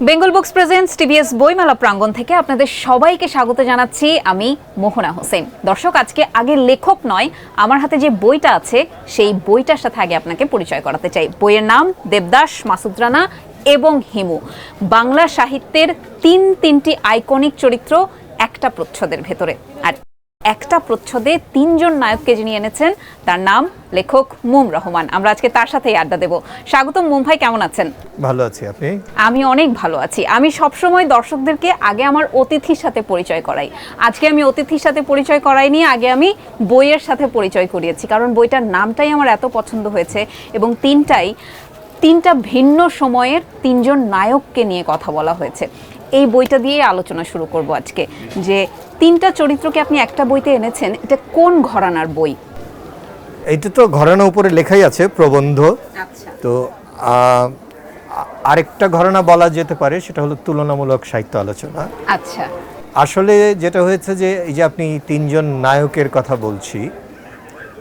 Bengal books presents TVS বইমেলা প্রাঙ্গণ থেকে আপনাদের সবাইকে স্বাগত জানাচ্ছি আমি মোহনা হোসেন। দর্শক, আজকে আগে লেখক নয়, আমার হাতে যে বইটা আছে সেই বইটার সাথে আগে আপনাকে পরিচয় করাতে চাই। বইয়ের নাম দেবদাস, মাসুদ রানা এবং হিমু। বাংলা সাহিত্যের তিনটি আইকনিক চরিত্র একটা প্রচ্ছদের ভেতরে, আর একটা প্রচ্ছদে তিনজন নায়ককে যিনি এনেছেন তার নাম লেখক মুম রহমান। আমরা আজকে তার সাথেই আড্ডা দেব। স্বাগতম মুম ভাই, কেমন আছেন? ভালো আছি, আপনি? আমি অনেক ভালো আছি। আমি সবসময় দর্শকদেরকে আগে আমার অতিথির সাথে পরিচয় করাই। আজকে আমি অতিথির সাথে পরিচয় করাইনি, আগে আমি বইয়ের সাথে পরিচয় করিয়েছি, কারণ বইটার নামটাই আমার এত পছন্দ হয়েছে এবং তিনটা ভিন্ন সময়ের তিনজন নায়ককে নিয়ে কথা বলা হয়েছে। এই বইটা দিয়ে আলোচনা শুরু করব আজকে, যে তিনটা চরিত্রকে আপনি একটা বইতে এনেছেন, এটা কোন ঘরানার বই? এইটা তো ঘরানা উপরে লেখাই আছে, প্রবন্ধ। আচ্ছা। তো আরেকটা ঘরানা বলা যেতে পারে, সেটা হলো তুলনামূলক সাহিত্য আলোচনা। আচ্ছা। আসলে যেটা হয়েছে যে এই যে আপনি তিনজন নায়কের কথা বলছি,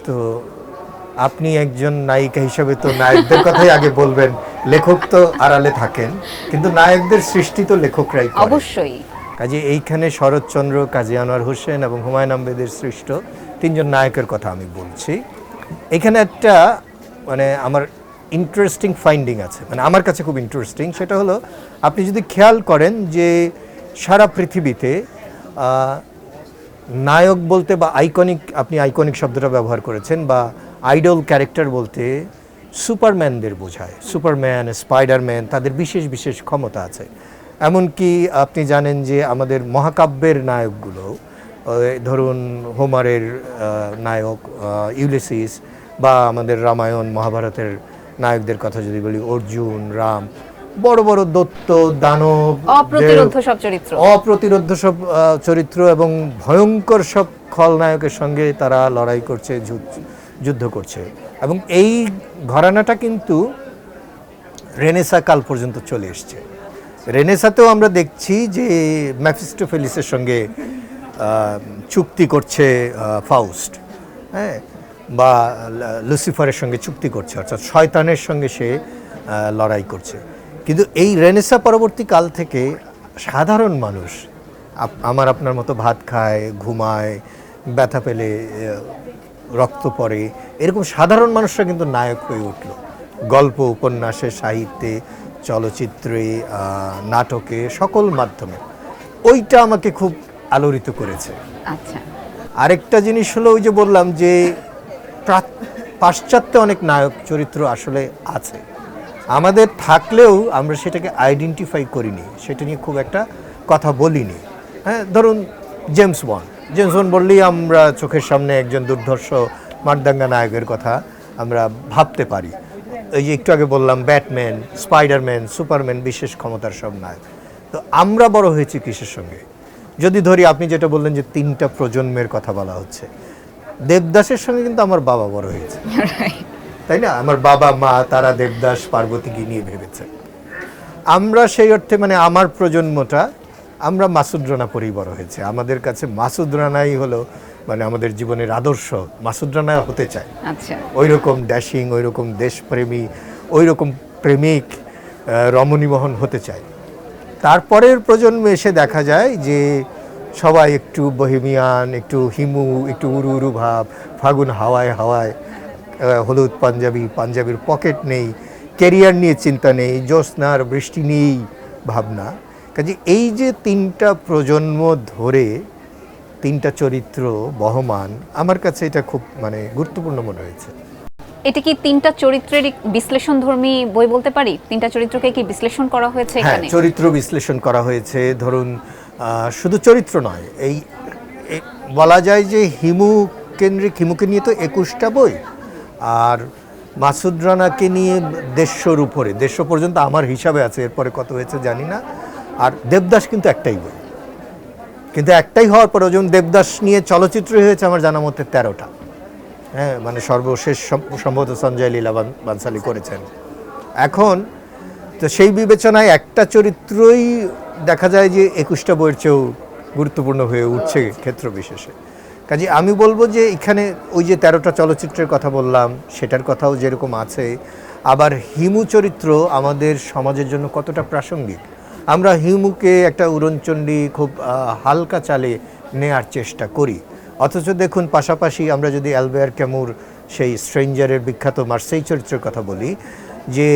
তো আপনি একজন নায়িকা হিসেবে তো নায়কদের কথাই আগে বলবেন। লেখক তো আড়ালে থাকেন, কিন্তু নায়কদের সৃষ্টি তো লেখকরাই করেন। অবশ্যই। কাজে এইখানে শরৎচন্দ্র, কাজী আনোয়ার হোসেন এবং হুমায়ুন আহমেদের সৃষ্ট তিনজন নায়কের কথা আমি বলছি। এখানে একটা মানে আমার ইন্টারেস্টিং ফাইন্ডিং আছে, মানে আমার কাছে খুব ইন্টারেস্টিং। সেটা হলো, আপনি যদি খেয়াল করেন যে সারা পৃথিবীতে নায়ক বলতে বা আইকনিক, আপনি আইকনিক শব্দটা ব্যবহার করেছেন, বা আইডল ক্যারেক্টার বলতে সুপারম্যানদের বোঝায়। সুপারম্যান, স্পাইডারম্যান, তাদের বিশেষ বিশেষ ক্ষমতা আছে। এমনকি আপনি জানেন যে আমাদের মহাকাব্যের নায়কগুলো, ধরুন হোমারের নায়ক ইউলিসিস, বা আমাদের রামায়ণ মহাভারতের নায়কদের কথা যদি বলি, অর্জুন, রাম, বড় বড় দৈত্য, দানব, অপ্রতিরোধ্য সব চরিত্র এবং ভয়ঙ্কর সব খলনায়কের সঙ্গে তারা লড়াই করছে, যুদ্ধ করছে। এবং এই ঘরানাটা কিন্তু রেনেসা কাল পর্যন্ত চলে এসছে। রেনেসাতেও আমরা দেখছি যে মেফিস্টোফেলিসের সঙ্গে চুক্তি করছে ফাউস্ট, হ্যাঁ, বা লুসিফারের সঙ্গে চুক্তি করছে, অর্থাৎ শয়তানের সঙ্গে সে লড়াই করছে। কিন্তু এই রেনেসা পরবর্তী কাল থেকে সাধারণ মানুষ, আমার আপনার মতো ভাত খায়, ঘুমায়, ব্যথা পেলে রক্ত পড়ে, এরকম সাধারণ মানুষরা কিন্তু নায়ক হয়ে উঠল। গল্প, উপন্যাসে, সাহিত্যে, চলচ্চিত্রে, নাটকে, সকল মাধ্যমে। ওইটা আমাকে খুব আলোড়িত করেছে। আচ্ছা। আরেকটা জিনিস হলো, ওই যে বললাম যে পাশ্চাত্যে অনেক নায়ক চরিত্র আসলে আছে, আমাদের থাকলেও আমরা সেটাকে আইডেন্টিফাই করিনি, সেটা নিয়ে খুব একটা কথা বলিনি। হ্যাঁ, ধরুন জেমস বন্ড বললেই আমরা চোখের সামনে একজন দুর্ধর্ষ মারদাঙ্গা নায়কের কথা আমরা ভাবতে পারি। এই যে একটু আগে বললাম, ব্যাটম্যান, স্পাইডারম্যান, সুপারম্যান, বিশেষ ক্ষমতার সব নায়ক। তো আমরা বড় হয়েছি কিসের সঙ্গে? যদি ধরি, আপনি যেটা বললেন যে তিনটা প্রজন্মের কথা বলা হচ্ছে, দেবদাসের সঙ্গে কিন্তু আমার বাবা বড় হয়েছে, তাই না? আমার বাবা মা তারা দেবদাস, পার্বতীকে নিয়ে ভেবেছে। আমরা সেই অর্থে, মানে আমার প্রজন্মটা, আমরা মাসুদ রানা পরেই বড় হয়েছে। আমাদের কাছে মাসুদ রানাই হলো মানে আমাদের জীবনের আদর্শ। মাসুদ রানা হতে চায়। আচ্ছা। ওই রকম ড্যাশিং, ওই রকম দেশপ্রেমী, ওই রকম প্রেমিক, রমণীমোহন হতে চায়। তারপরের প্রজন্মে এসে দেখা যায় যে সবাই একটু বহেমিয়ান, একটু হিমু, একটু উরু উরু ভাব, ফাগুন হাওয়ায় হাওয়ায়, হলুদ পাঞ্জাবি, পাঞ্জাবির পকেট নেই, ক্যারিয়ার নিয়ে চিন্তা নেই, জ্যোৎস্নার বৃষ্টি নেই ভাবনা। কাজে এই যে তিনটা প্রজন্ম ধরে তিনটা চরিত্র বহমান, আমার কাছে এটা খুব মানে গুরুত্বপূর্ণ মনে হয়েছে। এটা কি তিনটা চরিত্রের বিশ্লেষণধর্মী বই বলতে পারি? তিনটা চরিত্রকে কি বিশ্লেষণ করা হয়েছে এখানে? হ্যাঁ, চরিত্র বিশ্লেষণ করা হয়েছে। ধরুন শুধু চরিত্র নয়, এই বলা যায় যে হিমু কেন্দ্রিক, হিমুকে নিয়ে তো 21টা বই, আর মাসুদ রানাকে নিয়ে 150-র উপরে, 150 পর্যন্ত আমার হিসাবে আছে, এরপরে কত হয়েছে জানি না। আর দেবদাস কিন্তু একটাই বই, কিন্তু একটাই হওয়ার পরেও যেমন দেবদাস নিয়ে চলচ্চিত্র হয়েছে আমার জানা মতে 13টা। হ্যাঁ, মানে সর্বশেষ সম্ভবত সঞ্জয় লীলা বানসালি করেছেন। এখন তো সেই বিবেচনায় একটা চরিত্রই দেখা যায় যে 21টা বইয়ের চেয়েও গুরুত্বপূর্ণ হয়ে উঠছে ক্ষেত্র বিশেষে। কাজে আমি বলবো যে এখানে ওই যে 13টা চলচ্চিত্রের কথা বললাম, সেটার কথাও যেরকম আছে, আবার হিমু চরিত্র আমাদের সমাজের জন্য কতটা প্রাসঙ্গিক। আমরা হিমুকে একটা উড়নচণ্ডী খুব হালকা চালে নেয়ার চেষ্টা করি, অথচ দেখুন পাশাপাশি আমরা যদি অ্যালবেয়ার ক্যামুর সেই স্ট্রেঞ্জারের বিখ্যাত মার্সেই চরিত্রের কথা বলি, যে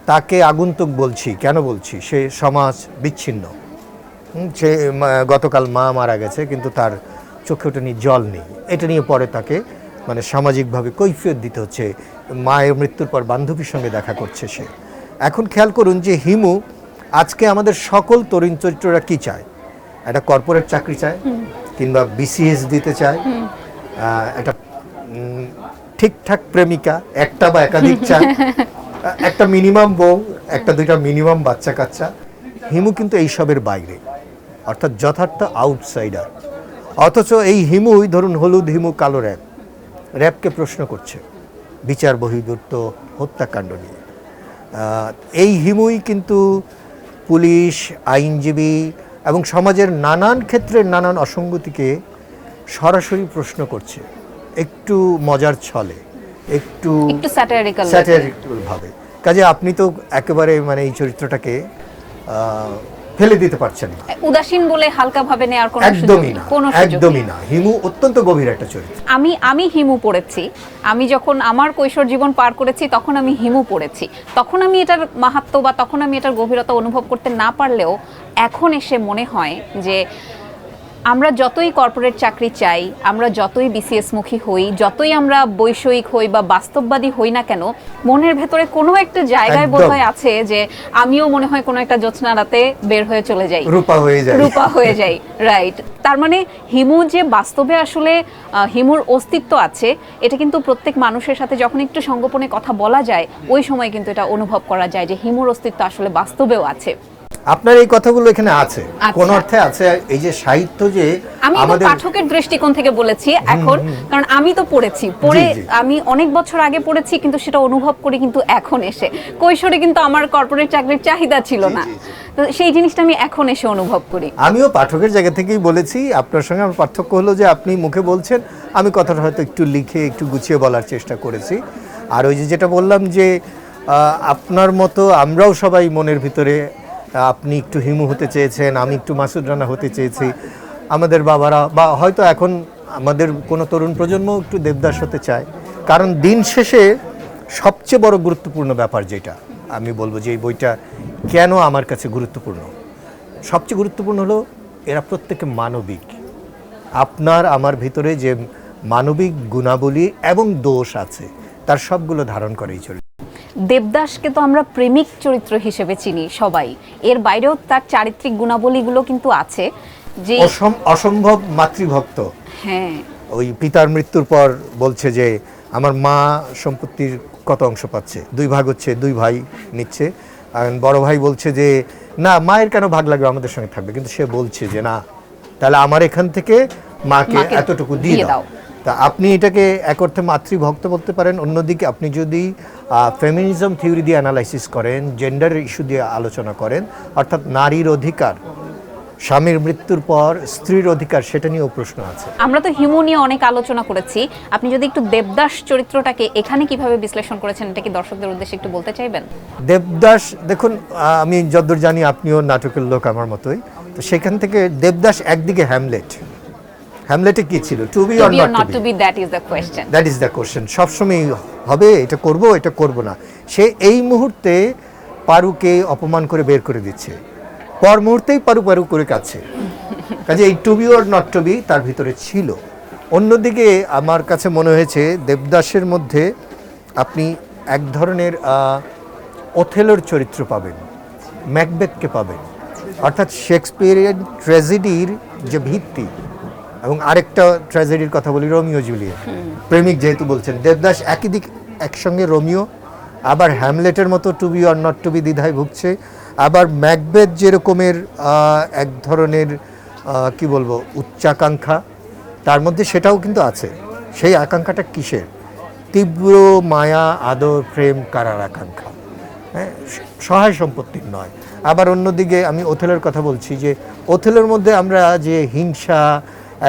তাকে আগন্তুক বলছি, কেন বলছি, সে সমাজ বিচ্ছিন্ন, সে গতকাল মা মারা গেছে কিন্তু তার চোখে ওঠেনি জল নেই, এটা নিয়ে পরে তাকে মানে সামাজিকভাবে কৈফিয়ত দিতে হচ্ছে, মায়ের মৃত্যুর পর বান্ধবীর সঙ্গে দেখা করছে সে। এখন খেয়াল করুন যে হিমু আজকে আমাদের সকল তরুণ চরিত্ররা কি চায়, একটা কর্পোরেট চাকরি চায়, কিংবা বিসিএস দিতে চায়, একটা ঠিকঠাক প্রেমিকা একটা বা একাধিক চায়, একটা মিনিমাম বউ, একটা দুইটা মিনিমাম বাচ্চা কাচ্চা। হিমু কিন্তু এইসবের বাইরে, অর্থাৎ যথার্থ আউটসাইডার। অথচ এই হিমুই ধরুন হলুদ হিমু কালো র্যাবকে প্রশ্ন করছে বিচার বহির্ভূত হত্যাকাণ্ড নিয়ে। এই হিমুই কিন্তু পুলিশ, আইনজীবী এবং সমাজের নানান ক্ষেত্রের নানান অসঙ্গতিকে সরাসরি প্রশ্ন করছে, একটু মজার ছলে, একটু স্যাটারিক্যাল ভাবে। কাজে আপনি তো একেবারে মানে এই চরিত্রটাকে ফেলে দিতে পারছেন না, উদাসীন বলে হালকা ভাবে নেওয়ার কোনো একদমই না। হিমু অত্যন্ত গভীর একটা চরিত্র। আমি হিমু পড়েছি, আমি যখন আমার কৈশোর জীবন পার করেছি তখন আমি হিমু পড়েছি, তখন আমি এটার মাহাত্ম্য বা তখন আমি এটার গভীরতা অনুভব করতে না পারলেও এখন এসে মনে হয় যে আমরা যতই কর্পোরেট চাকরি চাই, আমরা যতই বিসিএস মুখী হই, যতই আমরা বৈষয়িক হই বা বাস্তববাদী হই না কেন, মনের ভেতরে কোনো একটা জায়গায় বোধহয় আছে যে আমিও মনে হয় কোনো একটা জ্যোৎস্না রাতে বের হয়ে চলে যাই, রূপা হয়ে যাই। রাইট। তার মানে হিমু যে বাস্তবে আসলে হিমুর অস্তিত্ব আছে, এটা কিন্তু প্রত্যেক মানুষের সাথে যখন একটু সঙ্গোপনে কথা বলা যায় ওই সময় কিন্তু এটা অনুভব করা যায় যে হিমুর অস্তিত্ব আসলে বাস্তবেও আছে। আপনার এই কথাগুলো এখানে আছে, কোন অর্থে আছে। এই যে সাহিত্য, যে আমি পাঠকের দৃষ্টিকোণ থেকে বলেছি এখন, কারণ আমি তো পড়েছি, আমি অনেক বছর আগে পড়েছি, কিন্তু সেটা অনুভব করি কিন্তু এখন এসে। কৈশোরে কিন্তু আমার কর্পোরেট চাকরির চাহিদা ছিল না, তো সেই জিনিসটা আমি এখন এসে অনুভব করি। আমিও পাঠকের জায়গা থেকেই বলেছি। আপনার সঙ্গে আমার পার্থক্য হলো যে আপনি মুখে বলছেন, আমি কথাটা হয়তো একটু লিখে একটু গুছিয়ে বলার চেষ্টা করেছি। আর ওই যে যেটা বললাম যে আপনার মতো আমরাও সবাই মনের ভিতরে, আপনি একটু হিমু হতে চেয়েছেন, আমি একটু মাসুদ রানা হতে চেয়েছি, আমাদের বাবারা বা হয়তো এখন আমাদের কোনো তরুণ প্রজন্ম একটু দেবদাস হতে চায়। কারণ দিন শেষে সবচেয়ে বড় গুরুত্বপূর্ণ ব্যাপার যেটা আমি বলবো যে এই বইটা কেন আমার কাছে গুরুত্বপূর্ণ, সবচেয়ে গুরুত্বপূর্ণ হলো এরা প্রত্যেকে মানবিক। আপনার আমার ভিতরে যে মানবিক গুণাবলী এবং দোষ আছে তার সবগুলো ধারণ করে এই চরিত্র। দেবদাসকে তো আমরা প্রেমিক চরিত্র হিসেবে চিনি সবাই, এর বাইরেও তার চারিত্রিক গুণাবলীগুলো কিন্তু আছে, যে অসম্ভব মাতৃভক্ত। হ্যাঁ, ওই পিতার মৃত্যুর পর বলছে যে আমার মা সম্পত্তির কত অংশ পাচ্ছে, 2 ভাগ হচ্ছে, 2 ভাই নিচ্ছে। আর বড় ভাই বলছে যে না, মায়ের কেন ভাগ লাগবে, আমাদের সঙ্গে থাকবে, কিন্তু সে বলছে যে না, তাহলে আমার এখান থেকে মাকে এতটুকু দিয়ে দাও। তা আপনি এটাকে এক অর্থে মাতৃভক্ত বলতে পারেন। অন্যদিকে আপনি যদি ফেমিনিজম থিওরি দিয়ে অ্যানালাইসিস করেন, জেন্ডার ইস্যু দিয়ে আলোচনা করেন, অর্থাৎ নারীর অধিকার, স্বামীর মৃত্যুর পর স্ত্রীর অধিকার, সেটা নিয়েও প্রশ্ন আছে। আমরা তো হিমু নিয়ে অনেক আলোচনা করেছি, আপনি যদি একটু দেবদাস চরিত্রটাকে এখানে কিভাবে বিশ্লেষণ করেছেন এটা কি দর্শকদের উদ্দেশ্যে একটু বলতে চাইবেন? দেবদাস, দেখুন আমি যতদূর জানি আপনিও নাটকের লোক আমার মতোই, তো সেখান থেকে দেবদাস একদিকে হ্যামলেটে কি ছিল, to be or not to be, that is the question. সবসময় হবে, এটা করব, এটা করব না। সে এই মুহূর্তে পারুকে অপমান করে বের করে দিচ্ছে, পর মুহূর্তেই পারু করে কাছে। কাজে এই to be or not to be তার ভিতরে ছিল। অন্যদিকে আমার কাছে মনে হয়েছে দেবদাসের মধ্যে আপনি এক ধরনের ওথেলোর চরিত্র পাবেন, ম্যাকবেথকে পাবেন, অর্থাৎ শেক্সপিয়ারিয়ান ট্র্যাজেডির যে ভিত্তি। এবং আরেকটা ট্র্যাজেডির কথা বলি, রোমিও জুলিয়েট। প্রেমিক যেহেতু বলছেন, দেবদাস একই দিক একসঙ্গে রোমিও, আবার হ্যামলেটের মতো to be or not to be দ্বিধায় ভুগছে, আবার ম্যাকবেথ যেরকমের এক ধরনের কি বলবো উচ্চাকাঙ্ক্ষা, তার মধ্যে সেটাও কিন্তু আছে। সেই আকাঙ্ক্ষাটা কিসের? তীব্র মায়া, আদর, প্রেম, কারার আকাঙ্ক্ষা, হ্যাঁ, সহায় সম্পত্তির নয়। আবার অন্যদিকে আমি ওথেলোর কথা বলছি, যে ওথেলোর মধ্যে আমরা যে হিংসা,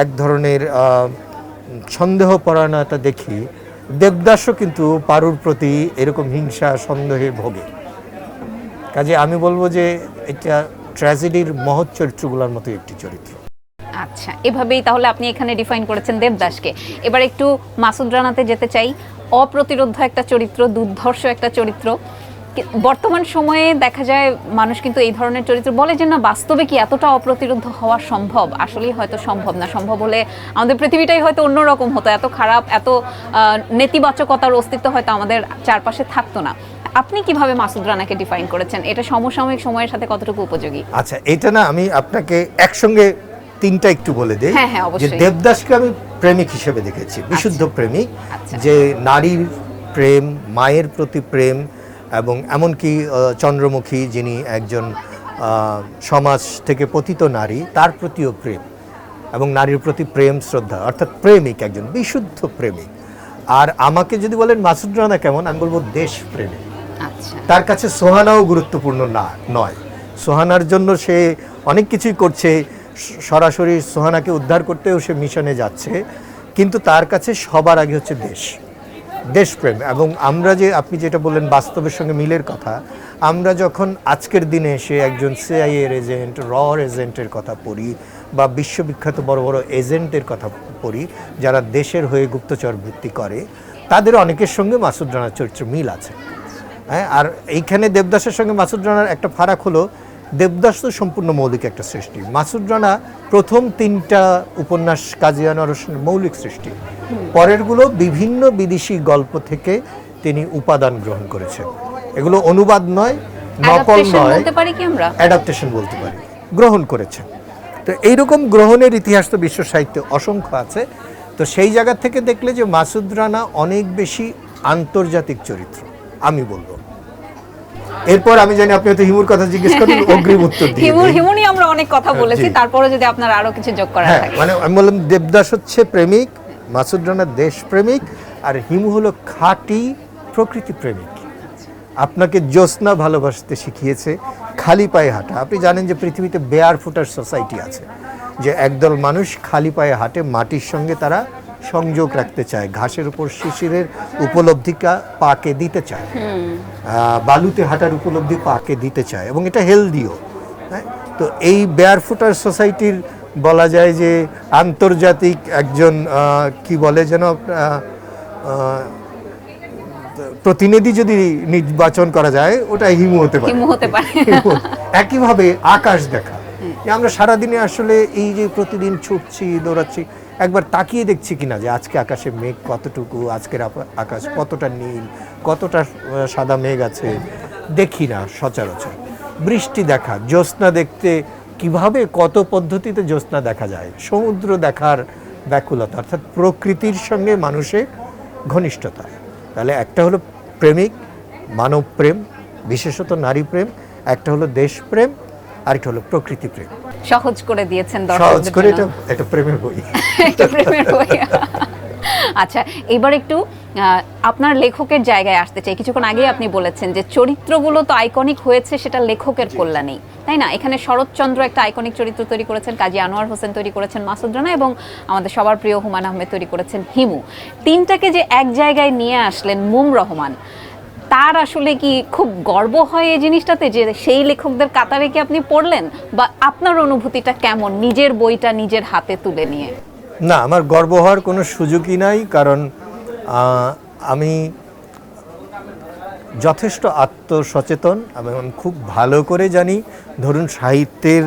এক ধরনের সন্দেহপরায়ণতা দেখি, দেবদাসও কিন্তু পারুর প্রতি এরকম হিংসা, সন্দেহে ভোগে। কাজে আমি বলবো যে এটা ট্র্যাজেডির মহৎ চরিত্রগুলোর মতো একটি চরিত্র। আচ্ছা, এভাবেই তাহলে আপনি এখানে ডিফাইন করেছেন দেবদাসকে। এবার একটু মাসুদ রানাতে যেতে চাই। অপ্রতিরোধ্য একটা চরিত্র, দুর্ধর্ষ একটা চরিত্র। বর্তমান সময়ে দেখা যায় মানুষ কিন্তু এই ধরনের চরিত্র বলে যে না, বাস্তবে কি এতটা অপ্রতিরোধ্য হওয়া সম্ভব? আসলেই হয়তো সম্ভব না। সম্ভব হলে আমাদের পৃথিবীটাই হয়তো অন্যরকম হতো, এত খারাপ, এত নেতিবাচকতার অস্তিত্ব হয়তো আমাদের চারপাশে থাকতো না। আপনি কিভাবে মাসুদ রানাকে ডিফাইন করেছেন? এটা সমসাময়িক সময়ের সাথে কতটুকু উপযোগী? আচ্ছা, এটা না আমি আপনাকে একসঙ্গে তিনটা একটু বলে দেই। হ্যাঁ, যে অবশ্যই। দেবদাসকে আমি প্রেমিক হিসেবে দেখেছি, বিশুদ্ধ প্রেমিক, আচ্ছা। যে নারীর প্রেম, মায়ের প্রতি প্রেম, এবং এমনকি চন্দ্রমুখী যিনি একজন সমাজ থেকে পতিত নারী, তার প্রতিও প্রেম, এবং নারীর প্রতি প্রেম শ্রদ্ধা, অর্থাৎ প্রেমিক, একজন বিশুদ্ধ প্রেমিক। আর আমাকে যদি বলেন মাসুদ রানা কেমন, আমি বলবো দেশপ্রেমিক। আচ্ছা, তার কাছে সোহানাও গুরুত্বপূর্ণ নয়। সোহানার জন্য সে অনেক কিছুই করছে, সরাসরি সোহানাকে উদ্ধার করতেও সে মিশনে যাচ্ছে, কিন্তু তার কাছে সবার আগে হচ্ছে দেশপ্রেম। এবং আমরা যে, আপনি যেটা বললেন বাস্তবের সঙ্গে মিলের কথা, আমরা যখন আজকের দিনে সে একজন সিআইএর এজেন্ট, এজেন্টের কথা পড়ি, বা বিশ্ববিখ্যাত বড় বড় এজেন্টের কথা পড়ি যারা দেশের হয়ে গুপ্তচর বৃত্তি করে, তাদের অনেকের সঙ্গে মাসুদ রানার চরিত্র মিল আছে। হ্যাঁ, আর এইখানে দেবদাসের সঙ্গে মাসুদ রানার একটা ফারাক হলো, দেবদাস তো সম্পূর্ণ মৌলিক একটা সৃষ্টি, মাসুদ রানা প্রথম 3টা উপন্যাস কাজী আনোয়ার হোসেনের মৌলিক সৃষ্টি, পরেরগুলো বিভিন্ন বিদেশি গল্প থেকে তিনি উপাদান গ্রহণ করেছেন। এগুলো অনুবাদ নয়, নকল নয়, বলতে পারি কি আমরা, অ্যাডাপ্টেশন বলতে পারি, গ্রহণ করেছেন। তো এইরকম গ্রহণের ইতিহাস তো বিশ্ব সাহিত্যে অসংখ্য আছে। তো সেই জায়গা থেকে দেখলে যে মাসুদ রানা অনেক বেশি আন্তর্জাতিক চরিত্র, আমি বলবো। এরপর আমি জানি আপনি হয়তো হিমুর কথা জিজ্ঞেস করেন, অগ্রিম উত্তর দিয়ে দিই। হিমু নিয়ে আমরা অনেক কথা বলেছি, তারপরে যদি আপনার আরো কিছু যোগ করার হ্যাঁ, থাকে। মানে আমি বললাম দেবদাস হচ্ছে প্রেমিক, মাসুদ রানা দেশপ্রেমিক, আর হিমু হলো খাঁটি প্রকৃতি প্রেমিক। আপনাকে জ্যোৎস্না ভালোবাসতে শিখিয়েছে, খালি পায়ে হাঁটা। আপনি জানেন যে পৃথিবীতে বেয়ার ফুটার সোসাইটি আছে, যে একদল মানুষ খালি পায়ে হাঁটে, মাটির সঙ্গে তারা সংযোগ রাখতে চায়, ঘাসের উপর শিশিরের উপলব্ধিকা পাকে দিতে চায়, বালুতে হাঁটার উপলব্ধি পাকে দিতে চায়, এবং এটা হেলদিও। হ্যাঁ, তো এই বেয়ার ফুটার সোসাইটির বলা যায় যে আন্তর্জাতিক একজন কি বলে যেন প্রতিনিধি যদি নির্বাচন করা যায়, ওটা হিমু হতে পারে। একইভাবে আকাশ দেখা, আমরা সারাদিনে আসলে এই যে প্রতিদিন ছুটছি, দৌড়াচ্ছি, একবার তাকিয়ে দেখছি কিনা যে আজকে আকাশে মেঘ কতটুকু, আজকের আকাশ কতটা নীল, কতটা সাদা মেঘ আছে, দেখি না সচরাচর। বৃষ্টি দেখা, জ্যোৎস্না দেখতে কিভাবে কত পদ্ধতিতে জ্যোৎস্না দেখা যায়, সমুদ্র দেখার ব্যাকুলতা, অর্থাৎ প্রকৃতির সঙ্গে মানুষের ঘনিষ্ঠতা। তাহলে একটা হলো প্রেমিক, মানব প্রেম, বিশেষত নারী প্রেম, একটা হলো দেশপ্রেম, আরেকটা হলো প্রকৃতি প্রেম। সহজ করে দিয়েছেন সহজ করে, এটা প্রেমের বই। একটা প্রেমের বই। আচ্ছা, এবার একটু আপনার লেখকের জায়গায় আসতে চাই। কিছুক্ষণ আগে আপনি বলেছেন যে চরিত্রগুলো তো আইকনিক হয়েছে সেটা লেখকের কল্যাণেই, তাই না? এখানে শরৎচন্দ্র একটা আইকনিক চরিত্র তৈরি করেছেন, কাজী আনোয়ার হোসেন তৈরি করেছেন মাসুদ রানা, এবং আমাদের সবার প্রিয় হুমায়ূন আহমেদ তৈরি করেছেন হিমু। তিনটাকে যে এক জায়গায় নিয়ে আসলেন মুম রহমান, তার আসলে কি খুব গর্ব হয় এই জিনিসটাতে যে সেই লেখকদের কাতারে কি আপনি পড়লেন, বা আপনার অনুভূতিটা কেমন নিজের বইটা নিজের হাতে তুলে নিয়ে? না, আমার গর্ব হওয়ার কোনো সুযোগই নাই, কারণ আমি যথেষ্ট আত্মসচেতন এবং খুব ভালো করে জানি, ধরুন সাহিত্যের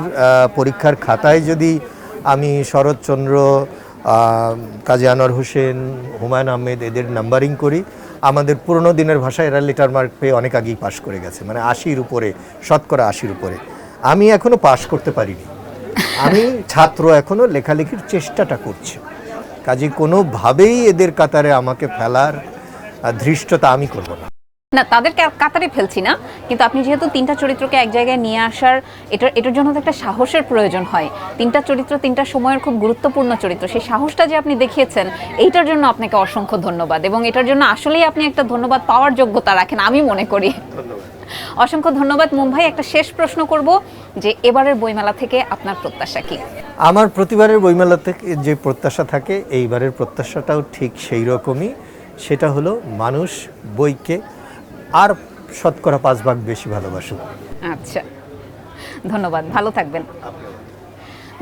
পরীক্ষার খাতায় যদি আমি শরৎচন্দ্র, কাজী আনোয়ার হোসেন, হুমায়ূন আহমেদ এদের নাম্বারিং করি, আমাদের পুরনো দিনের ভাষায় এরা লেটার মার্ক পেয়ে অনেক আগেই পাশ করে গেছে, মানে 80-র উপরে, শতকরা 80-র উপরে। আমি এখনও পাশ করতে পারিনি, আমি ছাত্র, এখনও লেখালেখির চেষ্টাটা করছি, কাজে কোনোভাবেই এদের কাতারে আমাকে ফেলার ধৃষ্টতা আমি করব না। না, তাদের কাতারে ফেলছি না, কিন্তু আপনি যেহেতু তিনটা চরিত্রকে এক জায়গায় নিয়ে আসার, এটার জন্য তো একটা সাহসের প্রয়োজন হয়। তিনটা চরিত্র তিনটা সময়ের খুব গুরুত্বপূর্ণ চরিত্র, সেই সাহসটা যে আপনি দেখিয়েছেন, এইটার জন্য আপনাকে অসংখ্য ধন্যবাদ, এবং এটার জন্য আসলেই আপনি একটা ধন্যবাদ পাওয়ার যোগ্যতা রাখেন, আমি মনে করি। অসংখ্য ধন্যবাদ মুম্বাই। একটা শেষ প্রশ্ন করব যে এবারের বইমেলা থেকে আপনার প্রত্যাশা কি? আমার প্রতিবারের বইমেলা থেকে যে প্রত্যাশা থাকে, এইবারের প্রত্যাশাটাও ঠিক সেই রকমই। সেটা হলো মানুষ বইকে আর 5% বেশি ভালোবাসুক। আচ্ছা, ধন্যবাদ, ভালো থাকবেন।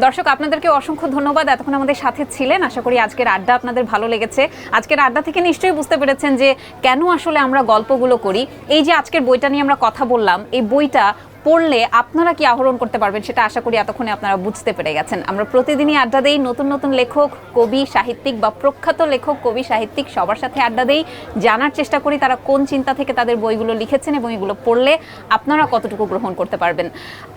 দর্শক, আপনাদেরকে অসংখ্য ধন্যবাদ, এতক্ষণ আমাদের সাথে ছিলেন। আশা করি আজকের আড্ডা আপনাদের ভালো লেগেছে। আজকের আড্ডা থেকে নিশ্চয়ই বুঝতে পেরেছেন যে কেন আসলে আমরা গল্পগুলো করি। এই যে আজকের বইটা নিয়ে আমরা কথা বললাম, এই বইটা পড়লে আপনারা কি আহরণ করতে পারবেন সেটা আশা করি এতক্ষণে আপনারা বুঝতে পেরে গেছেন। আমরা প্রতিদিনই আড্ডা দেই, নতুন নতুন লেখক, কবি, সাহিত্যিক বা প্রখ্যাত লেখক, কবি, সাহিত্যিক সবার সাথে আড্ডা দেই, জানার চেষ্টা করি তারা কোন চিন্তা থেকে তাদের বইগুলো লিখেছেন এবং এগুলো পড়লে আপনারা কতটুকু গ্রহণ করতে পারবেন।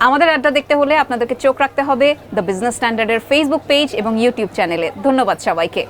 আমাদের আড্ডা দেখতে হলে আপনাদেরকে চোখ রাখতে হবে দ্য বিজনেস স্ট্যান্ডার্ডের ফেসবুক পেজ এবং ইউটিউব চ্যানেলে। ধন্যবাদ সবাইকে।